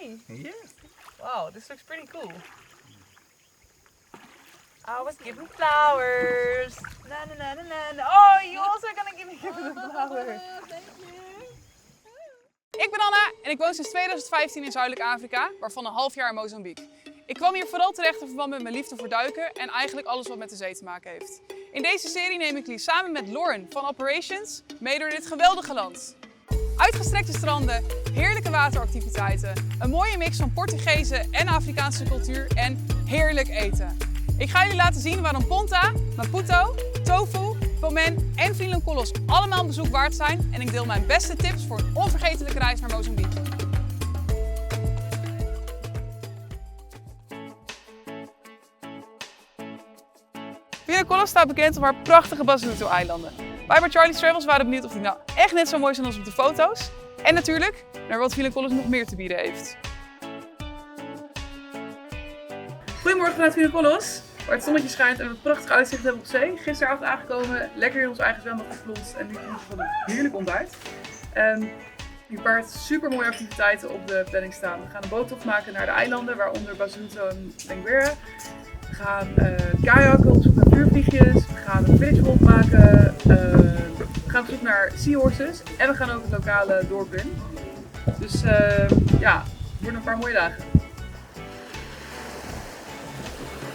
me? Yeah. Wow, this looks pretty cool. I was given flowers. Na na na na na. Oh, you also gonna give me the flowers. Thank you. Ik ben Anna en ik woon sinds 2015 in Zuidelijk Afrika, waarvan een half jaar in Mozambique. Ik kwam hier vooral terecht in verband met mijn liefde voor duiken en eigenlijk alles wat met de zee te maken heeft. In deze serie neem ik jullie samen met Lauren van Operations mee door dit geweldige land. Uitgestrekte stranden, heerlijke wateractiviteiten, een mooie mix van Portugese en Afrikaanse cultuur en heerlijk eten. Ik ga jullie laten zien waarom Ponta, Maputo, Tofu, Pomen en Vilanculos allemaal een bezoek waard zijn en ik deel mijn beste tips voor een onvergetelijke reis naar Mozambique. Vilanculos staat bekend om haar prachtige Basuto-eilanden. Wij bij Charlie's Travels waren benieuwd of die nou echt net zo mooi zijn als op de foto's. En natuurlijk naar wat Vilanculos nog meer te bieden heeft. Goedemorgen vanuit Vilanculos, waar het zonnetje schijnt en we een prachtig uitzicht hebben op zee. Gisteravond aangekomen, lekker in ons eigen zwembad geplonst en nu genieten we van een heerlijk ontbijt. Hier paard super mooie activiteiten op de planning staan. We gaan een boottocht maken naar de eilanden, waaronder Basuto en Benguela. We gaan kajakken op zoek naar vuurvliegjes, we gaan een village walk maken, we gaan op zoek naar seahorses en we gaan ook het lokale dorp in. Dus ja, het worden een paar mooie dagen.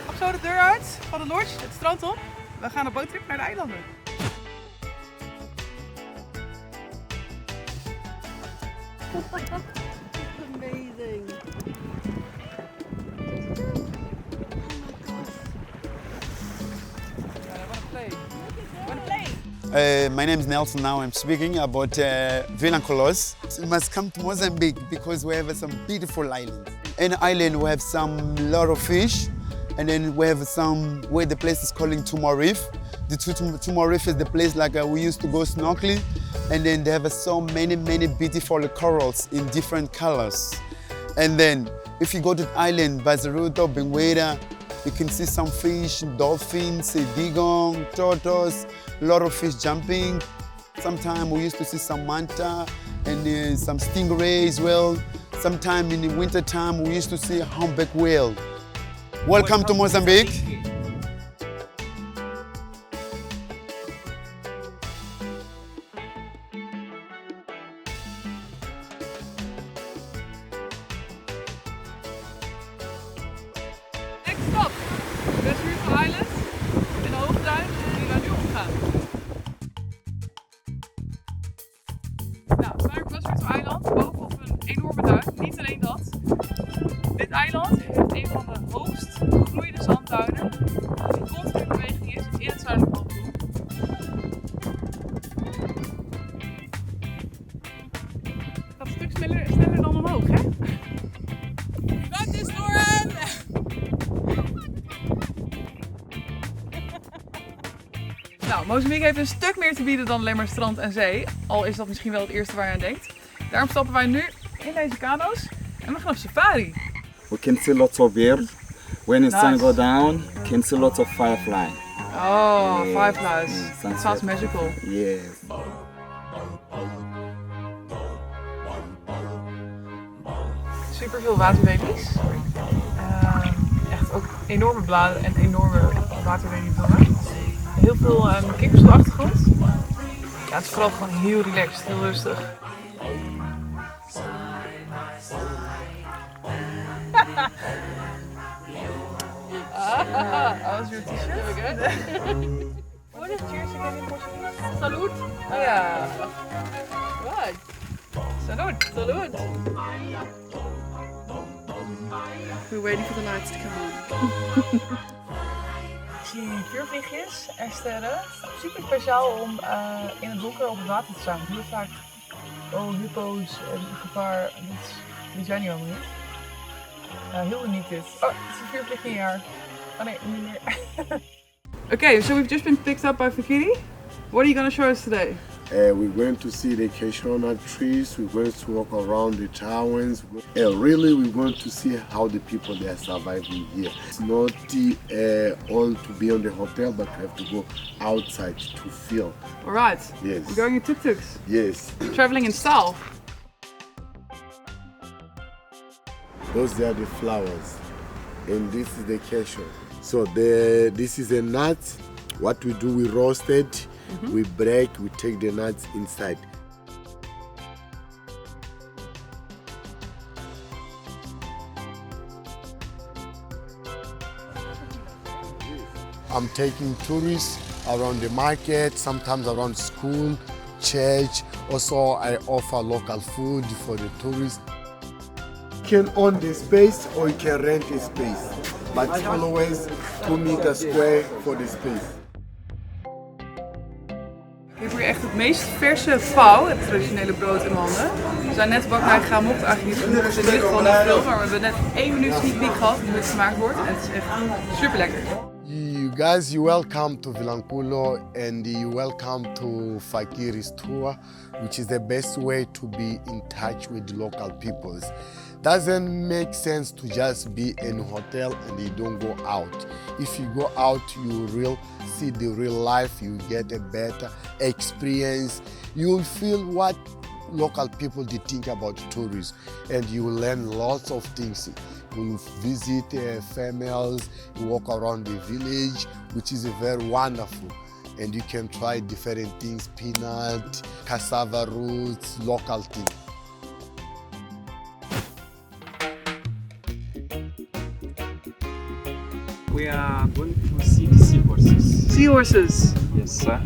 Mag zo de deur uit van de lodge, het strand op. We gaan een boottrip naar de eilanden. Amazing. My name is Nelson. Now I'm speaking about Vilanculos. You must come to Mozambique because we have some beautiful islands. In the island we have some lot of fish, and then we have some where the place is calling Tuma Reef. The Tuma Reef is the place like we used to go snorkeling, and then they have so many beautiful corals in different colors. And then if you go to the island, Bazaruto, Benguela, you can see some fish, dolphins, dugong, turtles, a lot of fish jumping. Sometimes we used to see some manta and some stingray as well. Sometimes in the winter time we used to see a humpback whale. Welcome to Mozambique. Next stop, Basuto Island in de Hoogduin die we nu opgaan. Nou, we zijn op Basuto Eiland, bovenop een enorme duin. Niet alleen dat. Dit eiland heeft een van de hoogst gegroeide zandduinen die continu in beweging is in het zuidelijk halfrond. Het gaat een stuk sneller dan omhoog, hè? Dat is Lauren! Nou, Mozambique heeft een stuk meer te bieden dan alleen maar strand en zee. Al is dat misschien wel het eerste waar je aan denkt. Daarom stappen wij nu in deze kano's en we gaan op safari. We can see lots of birds. When the sun Nice. goes down, you can see lots of firefly. Oh, Yes. fireflies. Mm, That sounds magical. Yes. Super veel waterlelies. Echt ook enorme bladeren en enorme waterleliebloemen. Heel veel kikkers op de achtergrond. Ja, het is vooral gewoon heel relaxed, heel rustig. That was your t-shirt? What is cheers again in Portuguese? Salud. Oh ja. Right. Salud. Salud. We're waiting for the lights to come on. Ik zie vuurvliegjes en sterren. Super speciaal om in het donker op het water te staan. Heel vaak hippo's en gevaar. Die zijn hier allemaal niet. Heel uniek dit. Oh, het is een vuurvliegje in je haar. Oh nee, niet meer. Okay, so we've just been picked up by Fikiri. What are you going to show us today? We're going to see the cashew trees. We're going to walk around the towns. Really, we're going to see how the people they are surviving here. It's not all to be on the hotel, but we have to go outside to feel. All right. Yes. We're going in tuk-tuks. Yes. Traveling in style. Those are the flowers. And this is the cashew. So this is a nut. What we do, we roast it, we break, we take the nuts inside. I'm taking tourists around the market, sometimes around school, church. Also, I offer local food for the tourists. You can own the space or you can rent a space, but always 2 meters square for the space. Ik heb hier echt het meest verse pho, het traditionele brood in mijn handen. We zijn net de bakkerij gegaan, mocht eigenlijk niet genoeg. Het is in ieder geval niet veel, maar we hebben net 1 minuut sneak peek gehad hoe het gemaakt wordt. En het is echt super lekker. You guys, you're welcome to Vilankulo and you're welcome to Fakiri's tour, which is the best way to be in touch with the local peoples. Doesn't make sense to just be in a hotel and you don't go out. If you go out, you will see the real life, you get a better experience. You will feel what local people they think about tourists, and you will learn lots of things. You will visit families, you walk around the village, which is very wonderful. And you can try different things, peanut, cassava roots, local things. We are going to see the seahorses. Seahorses. Yes, sir.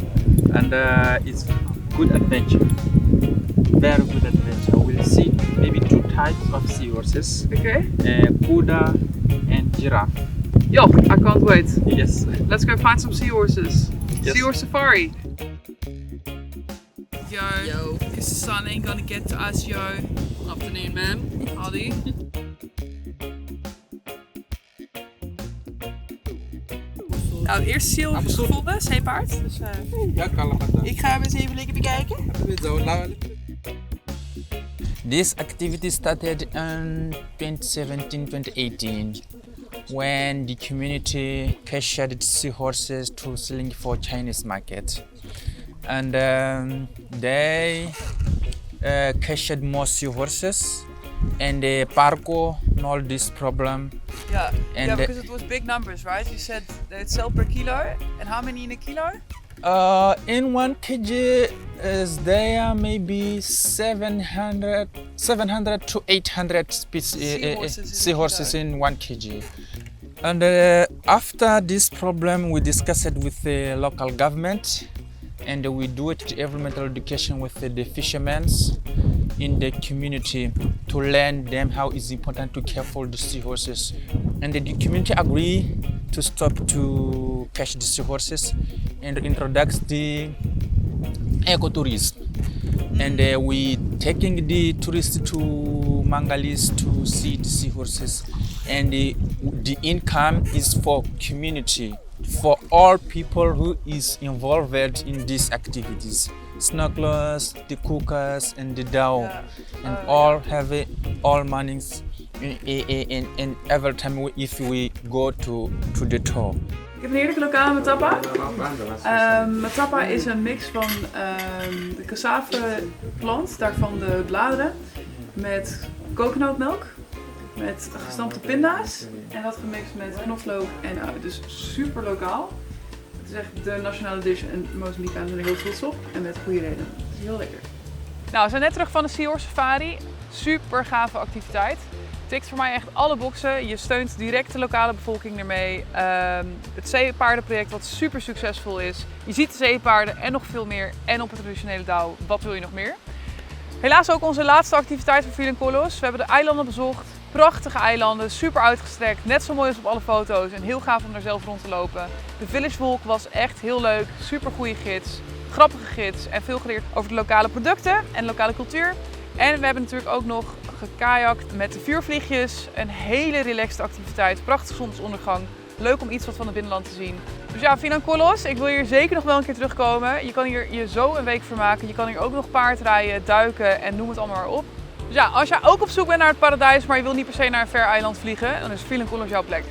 And it's good adventure. Very good adventure. We'll see maybe 2 types of seahorses. Okay. Kuda and giraffe. Yo, I can't wait. Yes. Let's go find some seahorses. Yes. Seahorse safari. Yo, because the sun ain't gonna get to us, yo. Afternoon, ma'am. Howdy. Nou, de eerste seal is gevonden, zeepaard. Dus Ja, kan ik ga hem eens even lekker bekijken. This activity started in 2017-2018 when the community captured seahorses to selling for Chinese market. And they captured more seahorses and Parco know this problem. Yeah, And yeah, because it was big numbers, right? You said they sell per kilo. And how many in a kilo? In 1 kg is there maybe 700 to 800 seahorses in 1 kg. And after this problem, we discussed it with the local government, and we do it environmental education with the fishermen in the community to learn them how it's important to care for the seahorses. And the community agree to stop to catch the seahorses and introduce the ecotourism. And we taking the tourists to Mangalis to see the seahorses, and the income is for community, for all people who is involved in these activities. Snorkelers, the cookers, and the dhow, and all have it, all mornings and every time if we go to the tour. Ik heb een heerlijke lokale matappa. Matappa is een mix van de cassave-plant, daarvan de bladeren, met kokosnootmelk, met gestampte pinda's en dat gemixt met knoflook en ui. Dus super lokaal. Het is echt de nationale dish en Mozambicanen zijn er heel trots op en met goede reden. Het is heel lekker. Nou, we zijn net terug van de Seahorse Safari. Super gave activiteit. Tikt voor mij echt alle boxen. Je steunt direct de lokale bevolking ermee. Het zeepaardenproject wat super succesvol is. Je ziet de zeepaarden en nog veel meer. En op het traditionele dhow. Wat wil je nog meer? Helaas ook onze laatste activiteit voor Vilankulos. We hebben de eilanden bezocht. Prachtige eilanden, super uitgestrekt. Net zo mooi als op alle foto's. En heel gaaf om daar zelf rond te lopen. De Village Walk was echt heel leuk. Super goede gids. Grappige gids. En veel geleerd over de lokale producten en de lokale cultuur. En we hebben natuurlijk ook nog gekajakt met de vuurvliegjes. Een hele relaxed activiteit. Prachtige zonsondergang. Leuk om iets wat van het binnenland te zien. Dus ja, Vilankulos, ik wil hier zeker nog wel een keer terugkomen. Je kan hier je zo een week vermaken. Je kan hier ook nog paardrijden, duiken en noem het allemaal maar op. Dus ja, als jij ook op zoek bent naar het paradijs, maar je wil niet per se naar een ver eiland vliegen, dan is Vilankulos jouw plek.